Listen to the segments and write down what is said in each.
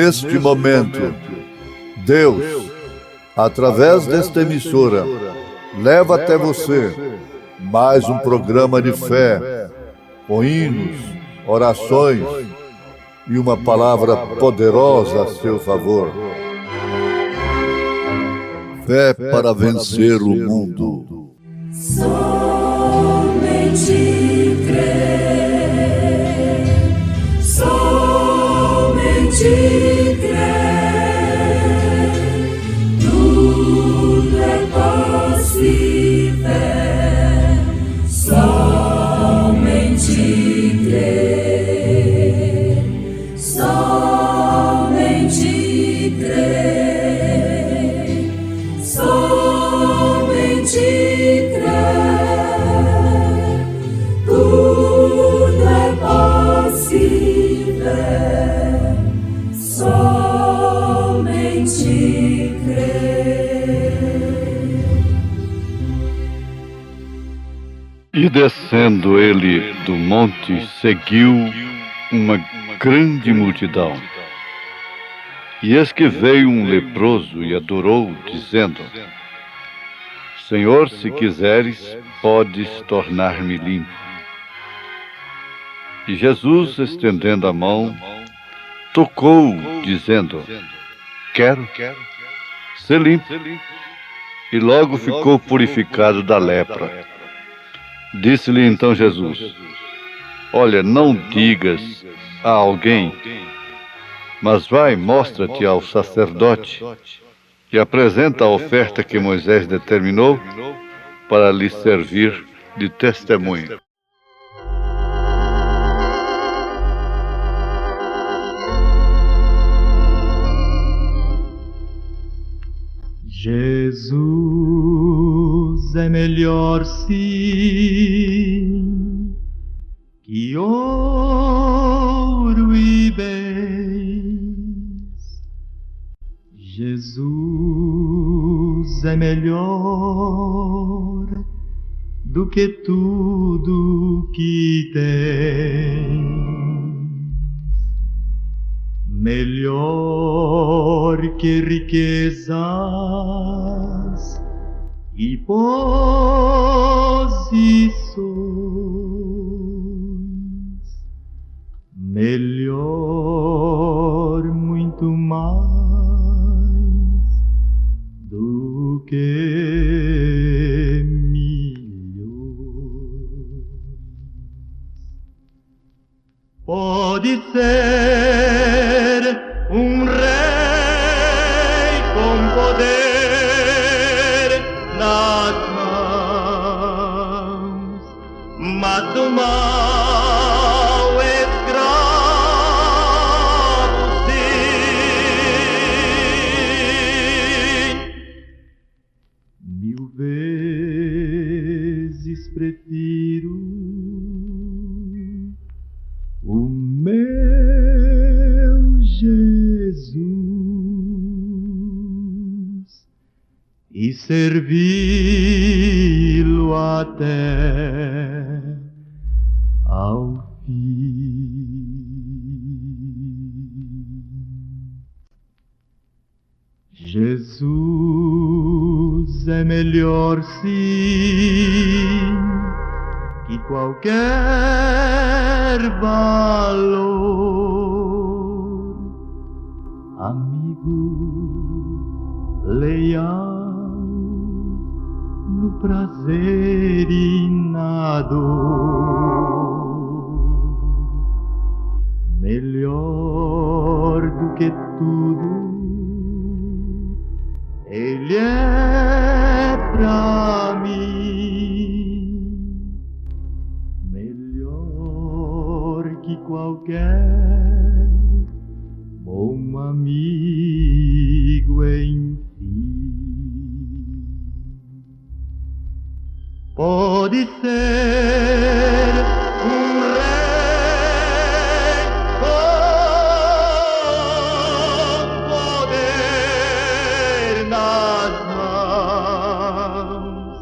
neste momento, Deus, através desta emissora, leva até você mais um programa de fé, com hinos, orações e uma palavra poderosa a seu favor. Fé para vencer o mundo. Somente crer, somente crer, tudo é possível, somente crer, somente crer, somente crer, tudo é possível, somente crer. E descendo ele do monte, seguiu uma grande multidão. E eis que veio um leproso e adorou, dizendo: Senhor, se quiseres, podes tornar-me limpo. E Jesus, estendendo a mão, tocou-o, dizendo: Quero ser limpo. E logo ficou purificado da lepra. Disse-lhe então Jesus: Olha, não digas a alguém, mas vai, mostra-te ao sacerdote e apresenta a oferta que Moisés determinou para lhe servir de testemunho. Jesus é melhor sim que ouro e bens. Jesus é melhor do que tudo que tem. Melhor que riquezas e posições, melhor, muito mais do que milhões. Pode ser um rei com poder nas mãos, mas do mau escravo sim. 1000 vezes prefiro o meu Jesus e servi-lo até ao fim. Jesus é melhor sim que qualquer valor, amigo leal no prazer e na dor, melhor do que tudo Ele é pra mim, melhor que qualquer bom amigo, enfim. Pode ser um rei com poder nas mãos,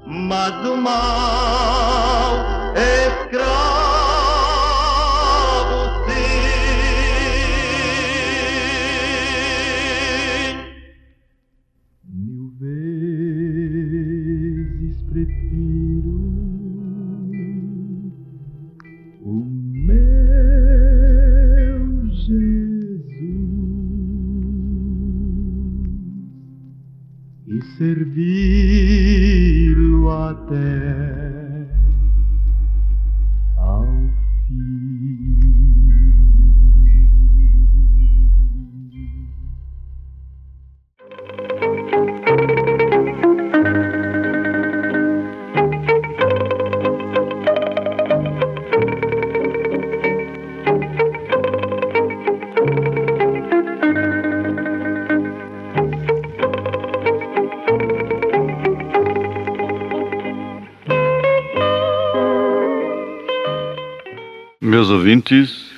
mas do mal escravo sim. segui-lo até ao fim. Meus ouvintes,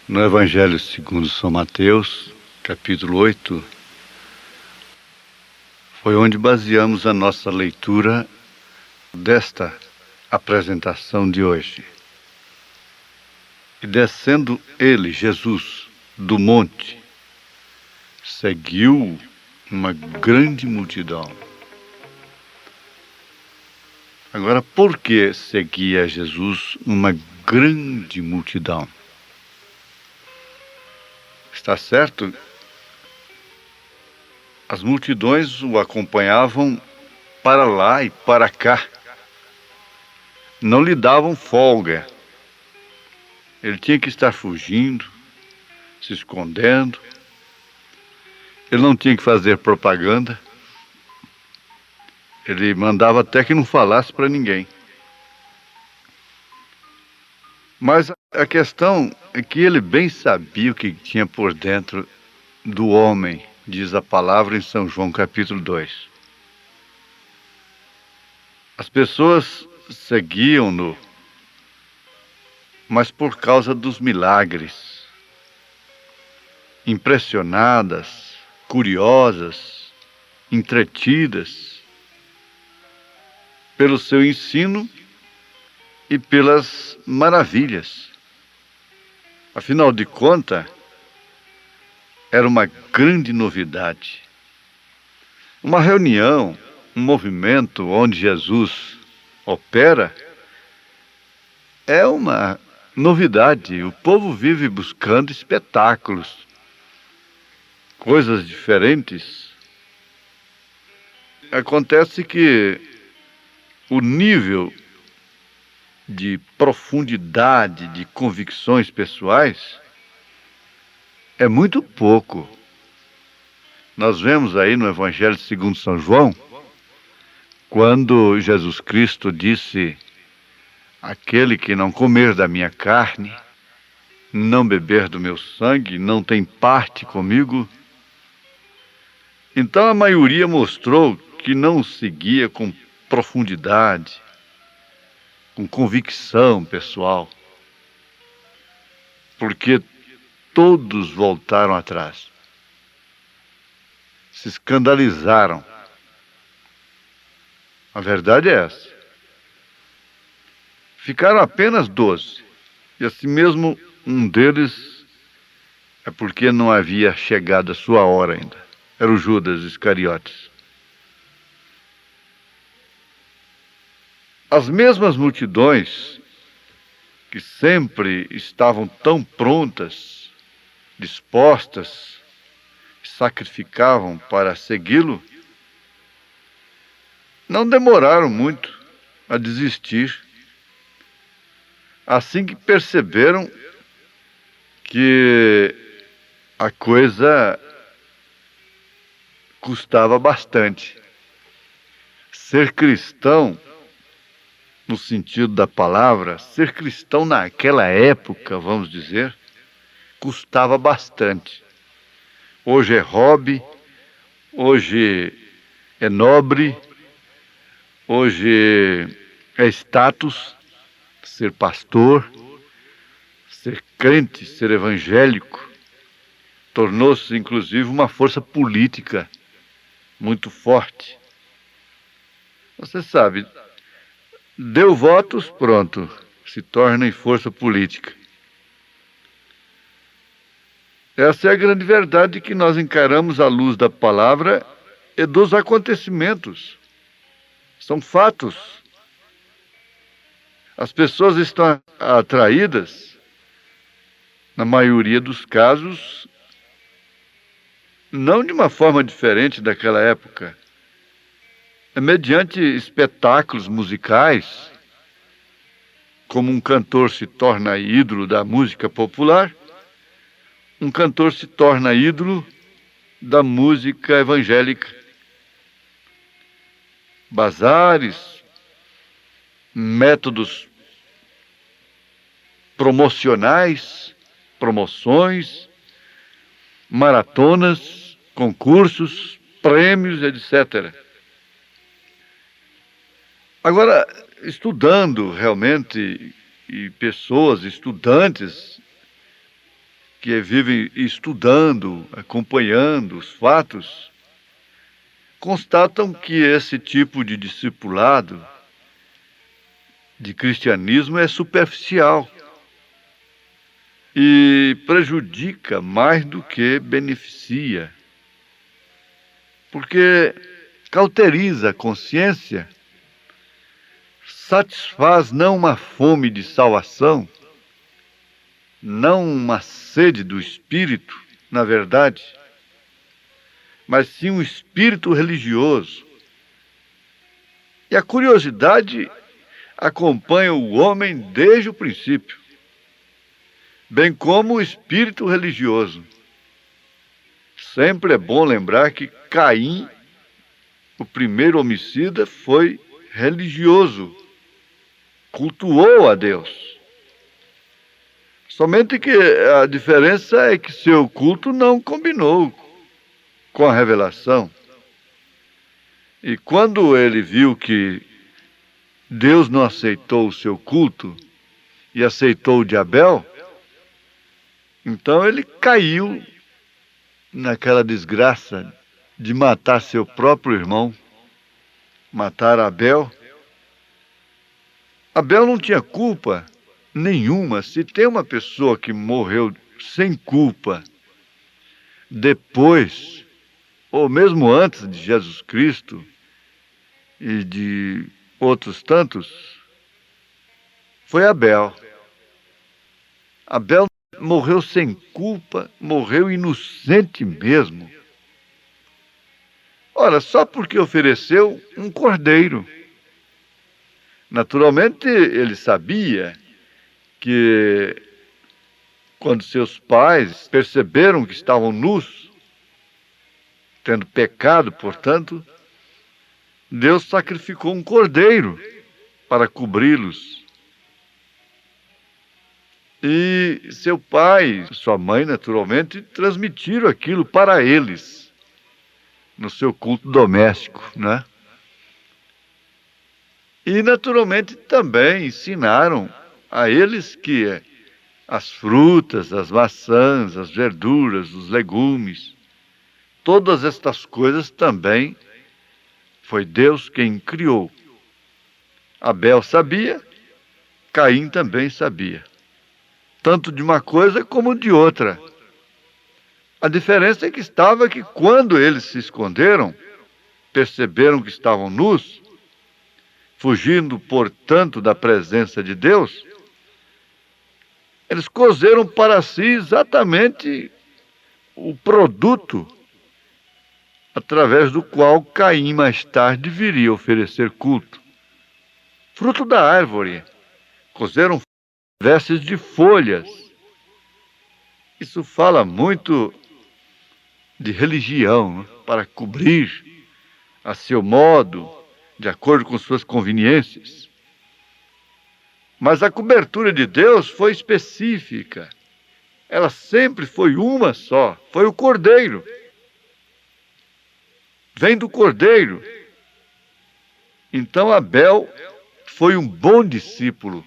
no Evangelho segundo São Mateus, capítulo 8, foi onde baseamos a nossa leitura desta apresentação de hoje. E descendo ele, Jesus, do monte, seguiu uma grande multidão. Agora, por que seguia Jesus uma grande multidão? Está certo? As multidões o acompanhavam para lá e para cá. Não lhe davam folga. Ele tinha que estar fugindo, se escondendo. Ele não tinha que fazer propaganda. Ele mandava até que não falasse para ninguém. Mas a questão é que ele bem sabia o que tinha por dentro do homem, diz a palavra em São João capítulo 2. As pessoas seguiam-no, mas por causa dos milagres, impressionadas, curiosas, entretidas pelo seu ensino e pelas maravilhas. Afinal de contas, era uma grande novidade. Uma reunião, um movimento onde Jesus opera, é uma novidade. O povo vive buscando espetáculos, coisas diferentes. Acontece que o nível de profundidade de convicções pessoais é muito pouco. Nós vemos aí no Evangelho segundo São João, quando Jesus Cristo disse: aquele que não comer da minha carne, não beber do meu sangue, não tem parte comigo. Então a maioria mostrou que não o seguia com profundidade, com convicção pessoal, porque todos voltaram atrás, se escandalizaram. A verdade é essa. Ficaram apenas 12, e assim mesmo um deles é porque não havia chegado a sua hora ainda. Era o Judas Iscariotes. As mesmas multidões que sempre estavam tão prontas, dispostas, sacrificavam para segui-lo, não demoraram muito a desistir. Assim que perceberam que a coisa custava bastante. Ser cristão, no sentido da palavra, ser cristão naquela época, vamos dizer, custava bastante. Hoje é hobby, hoje é nobre, hoje é status, ser pastor, ser crente, ser evangélico. Tornou-se, inclusive, uma força política muito forte. Você sabe, deu votos, pronto, se torna em força política. Essa é a grande verdade que nós encaramos à luz da palavra e dos acontecimentos. São fatos. As pessoas estão atraídas, na maioria dos casos, não de uma forma diferente daquela época, mediante espetáculos musicais, como um cantor se torna ídolo da música popular, um cantor se torna ídolo da música evangélica. Bazares, métodos promocionais, promoções, maratonas, concursos, prêmios, etc. Agora, estudando realmente, e pessoas, estudantes, que vivem estudando, acompanhando os fatos, constatam que esse tipo de discipulado de cristianismo é superficial e prejudica mais do que beneficia, porque cauteriza a consciência, satisfaz não uma fome de salvação, não uma sede do espírito, na verdade, mas sim um espírito religioso. E a curiosidade acompanha o homem desde o princípio, bem como o espírito religioso. Sempre é bom lembrar que Caim, o primeiro homicida, foi religioso, cultuou a Deus. Somente que a diferença é que seu culto não combinou com a revelação. E quando ele viu que Deus não aceitou o seu culto e aceitou o de Abel, então ele caiu naquela desgraça de matar seu próprio irmão, matar Abel. Abel não tinha culpa nenhuma. Se tem uma pessoa que morreu sem culpa depois, ou mesmo antes de Jesus Cristo e de outros tantos, foi Abel. Abel morreu sem culpa, morreu inocente mesmo. Ora, só porque ofereceu um cordeiro. Naturalmente, ele sabia que quando seus pais perceberam que estavam nus, tendo pecado, portanto, Deus sacrificou um cordeiro para cobri-los. E seu pai, sua mãe, naturalmente, transmitiram aquilo para eles, no seu culto doméstico, né? E, naturalmente, também ensinaram a eles que as frutas, as maçãs, as verduras, os legumes, todas estas coisas também foi Deus quem criou. Abel sabia, Caim também sabia, tanto de uma coisa como de outra. A diferença é que estava que quando eles se esconderam, perceberam que estavam nus, fugindo, portanto, da presença de Deus, eles cozeram para si exatamente o produto através do qual Caim mais tarde viria oferecer culto. Fruto da árvore. Cozeram vestes de folhas. Isso fala muito de religião, né? Para cobrir a seu modo, de acordo com suas conveniências. Mas a cobertura de Deus foi específica. Ela sempre foi uma só. Foi o cordeiro. Vem do cordeiro. Então Abel foi um bom discípulo.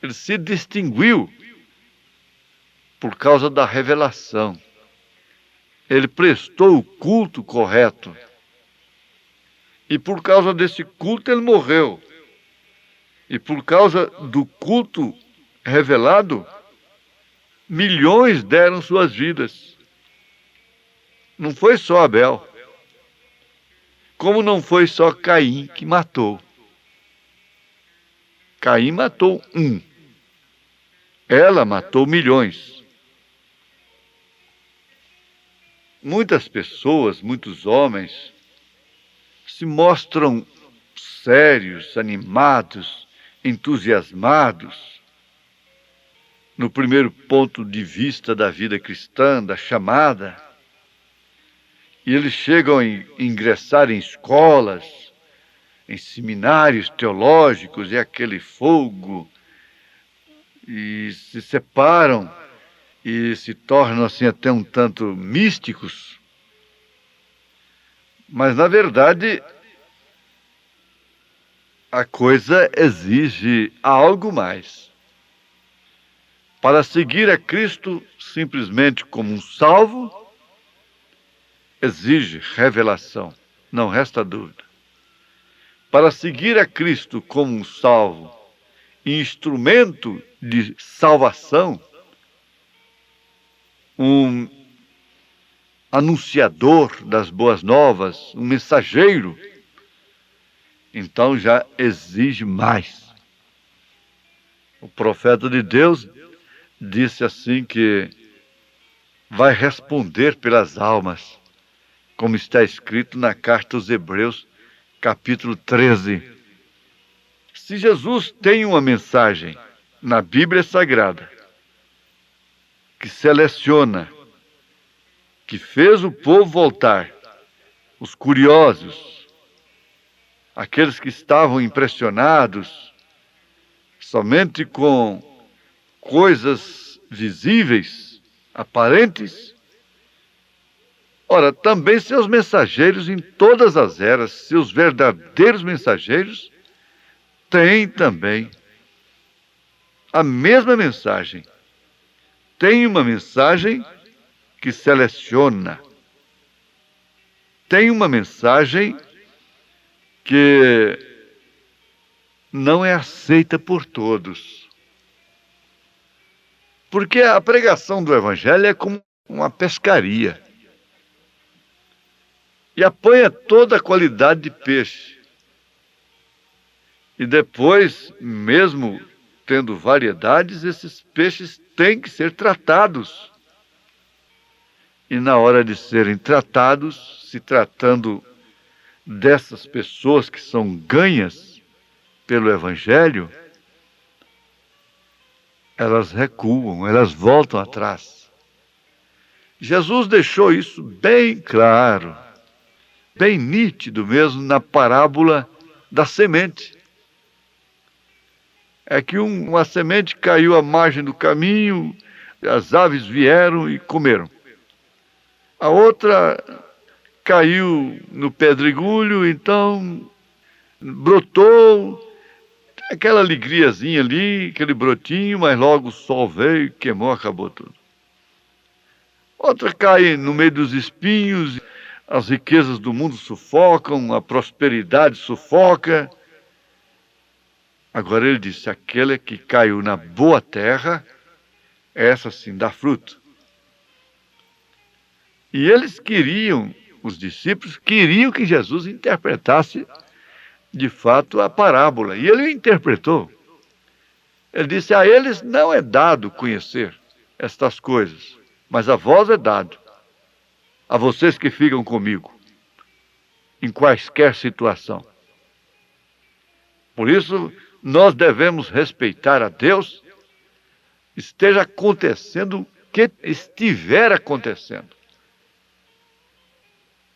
Ele se distinguiu por causa da revelação. Ele prestou o culto correto. E por causa desse culto ele morreu. E por causa do culto revelado, milhões deram suas vidas. Não foi só Abel. Como não foi só Caim que matou. Caim matou um. Ela matou milhões. Muitas pessoas, muitos homens, se mostram sérios, animados, entusiasmados, no primeiro ponto de vista da vida cristã, da chamada, e eles chegam a ingressar em escolas, em seminários teológicos, e aquele fogo, e se separam, e se tornam assim até um tanto místicos. Mas, na verdade, a coisa exige algo mais. Para seguir a Cristo simplesmente como um salvo, exige revelação, não resta dúvida. Para seguir a Cristo como um salvo, instrumento de salvação, um anunciador das boas novas, um mensageiro, então já exige mais. O profeta de Deus disse assim que vai responder pelas almas, como está escrito na carta aos Hebreus, capítulo 13. Se Jesus tem uma mensagem na Bíblia Sagrada que seleciona, que fez o povo voltar, os curiosos, aqueles que estavam impressionados somente com coisas visíveis, aparentes. Ora, também seus mensageiros em todas as eras, seus verdadeiros mensageiros, têm também a mesma mensagem. Tem uma mensagem que seleciona. Tem uma mensagem que não é aceita por todos. Porque a pregação do Evangelho é como uma pescaria. E apanha toda a qualidade de peixe. E depois, mesmo tendo variedades, esses peixes têm que ser tratados. E na hora de serem tratados, se tratando dessas pessoas que são ganhas pelo Evangelho, elas recuam, elas voltam atrás. Jesus deixou isso bem claro, bem nítido mesmo na parábola da semente. É que uma semente caiu à margem do caminho, as aves vieram e comeram. A outra caiu no pedregulho, então brotou, aquela alegriazinha ali, aquele brotinho, mas logo o sol veio, queimou, acabou tudo. Outra cai no meio dos espinhos, as riquezas do mundo sufocam, a prosperidade sufoca. Agora ele disse, aquele que caiu na boa terra, essa sim dá fruto. E eles queriam, os discípulos queriam que Jesus interpretasse de fato a parábola. E ele interpretou. Ele disse, a eles não é dado conhecer estas coisas, mas a vós é dado, a vocês que ficam comigo, em quaisquer situação. Por isso, nós devemos respeitar a Deus, esteja acontecendo o que estiver acontecendo.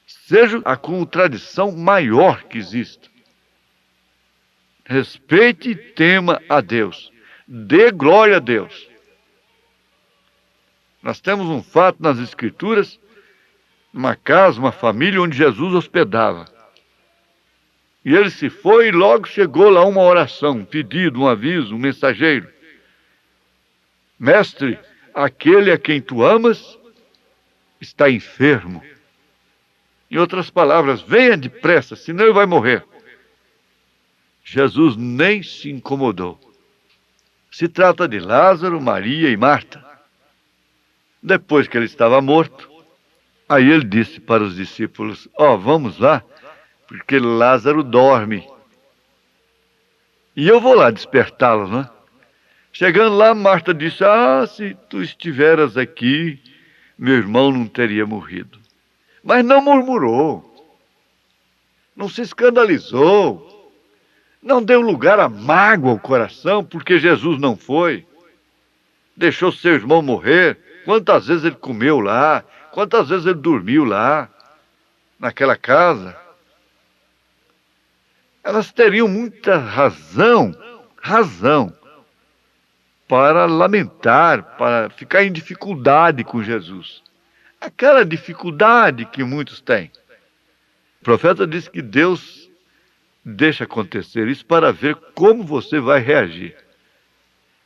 Seja a contradição maior que exista. Respeite e tema a Deus. Dê glória a Deus. Nós temos um fato nas Escrituras, uma casa, uma família onde Jesus hospedava. E ele se foi e logo chegou lá uma oração, um pedido, um aviso, um mensageiro. Mestre, aquele a quem tu amas está enfermo. Em outras palavras, venha depressa, senão ele vai morrer. Jesus nem se incomodou. Se trata de Lázaro, Maria e Marta. Depois que ele estava morto, aí ele disse para os discípulos, vamos lá, porque Lázaro dorme. E eu vou lá despertá-lo, né? Chegando lá, Marta disse, se tu estiveras aqui, meu irmão não teria morrido. Mas não murmurou. não se escandalizou, não deu lugar a mágoa ao coração, porque Jesus não foi. Deixou seu irmão morrer. Quantas vezes ele comeu lá, quantas vezes ele dormiu lá, naquela casa. Elas teriam muita razão para lamentar, para ficar em dificuldade com Jesus. Aquela dificuldade que muitos têm. O profeta disse que Deus deixa acontecer isso para ver como você vai reagir,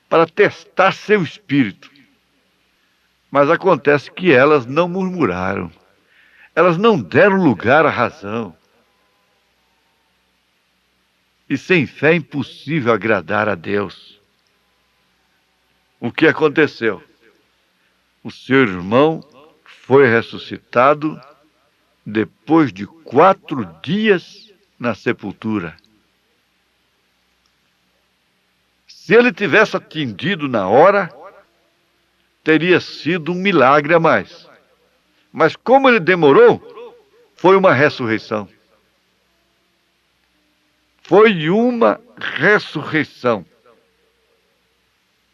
para testar seu espírito. Mas acontece que elas não murmuraram, elas não deram lugar à razão. E sem fé é impossível agradar a Deus. O que aconteceu? O seu irmão foi ressuscitado depois de 4 dias na sepultura. Se ele tivesse atendido na hora, teria sido um milagre a mais. Mas como ele demorou, foi uma ressurreição. Foi uma ressurreição.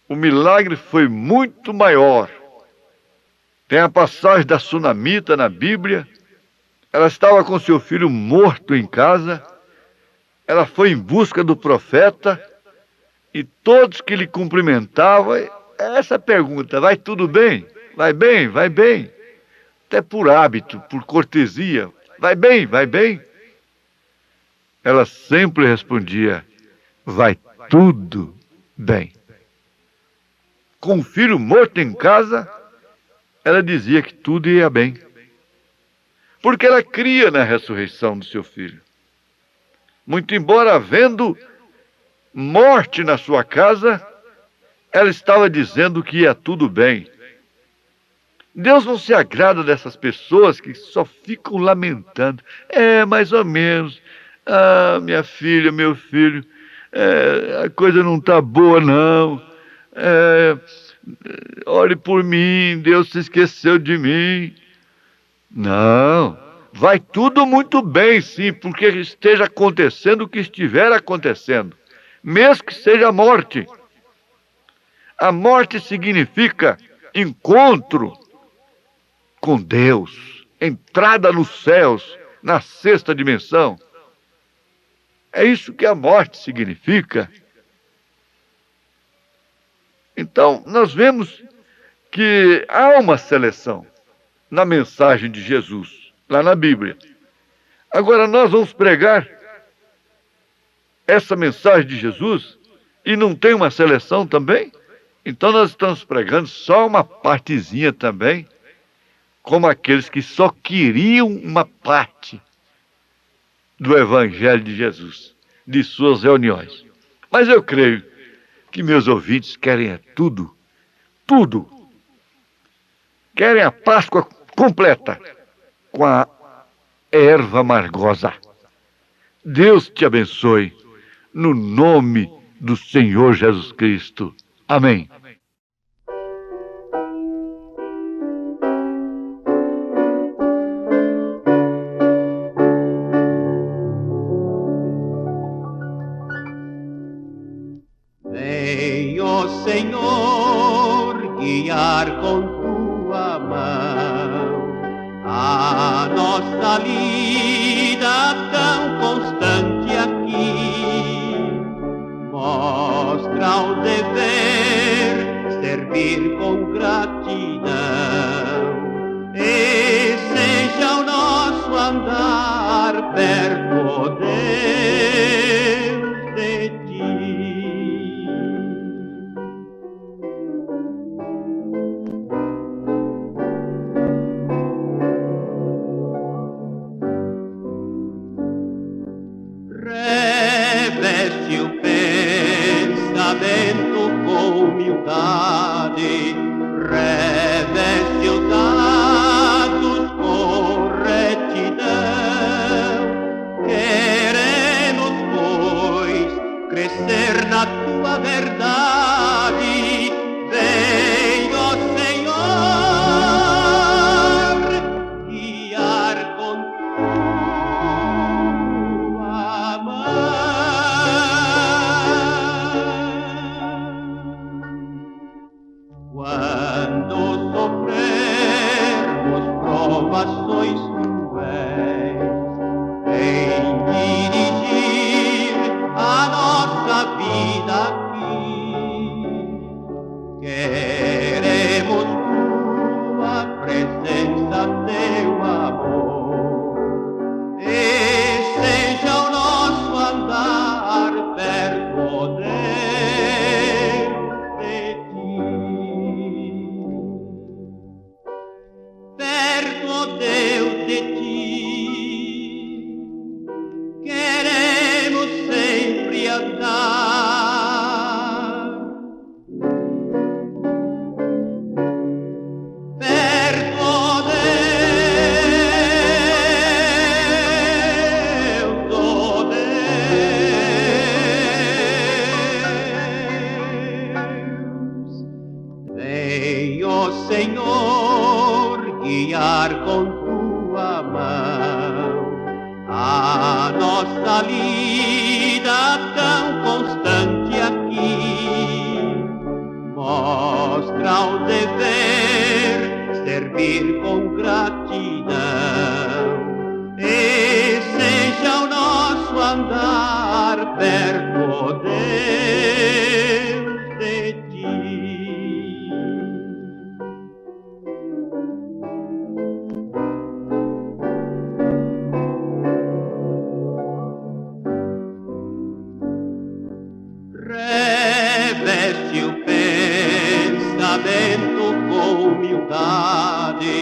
O milagre foi muito maior. Tem a passagem da sunamita na Bíblia. Ela estava com seu filho morto em casa. Ela foi em busca do profeta. E todos que lhe cumprimentavam, essa pergunta: vai tudo bem? Vai bem? Vai bem? Até por hábito, por cortesia. Vai bem? Vai bem? Ela sempre respondia: vai tudo bem. Com o filho morto em casa, ela dizia que tudo ia bem. Porque ela cria na ressurreição do seu filho. Muito embora havendo morte na sua casa, ela estava dizendo que ia tudo bem. Deus não se agrada dessas pessoas que só ficam lamentando. Mais ou menos. Ah, minha filha, meu filho, a coisa não está boa, não. Ore por mim, Deus se esqueceu de mim. Não, vai tudo muito bem, sim, porque esteja acontecendo o que estiver acontecendo, mesmo que seja a morte. A morte significa encontro com Deus, entrada nos céus, na 6ª dimensão. É isso que a morte significa. Então, nós vemos que há uma seleção na mensagem de Jesus, lá na Bíblia. Agora, nós vamos pregar essa mensagem de Jesus e não tem uma seleção também? Então, nós estamos pregando só uma partezinha também, como aqueles que só queriam uma parte do Evangelho de Jesus, de suas reuniões. Mas eu creio que meus ouvintes querem tudo, tudo. Querem a Páscoa completa, com a erva amargosa. Deus te abençoe, no nome do Senhor Jesus Cristo. Amém. Vem, ó Senhor, guiar com tua mão a nossa lida tão constante aqui. Mostra o dever, servir com gratidão, e seja o nosso andar perto, ó Deus, de ti. Reveste o pensamento com humildade, reveste os atos com retidão. Queremos, pois, crescer na tua verdade. Vem, ó Senhor, guiar com tua seja tão constante aqui. Mostra o dever, servir com gratidão, e seja o nosso andar perto, ó Deus, de ti. Reveste o pensamento com humildade,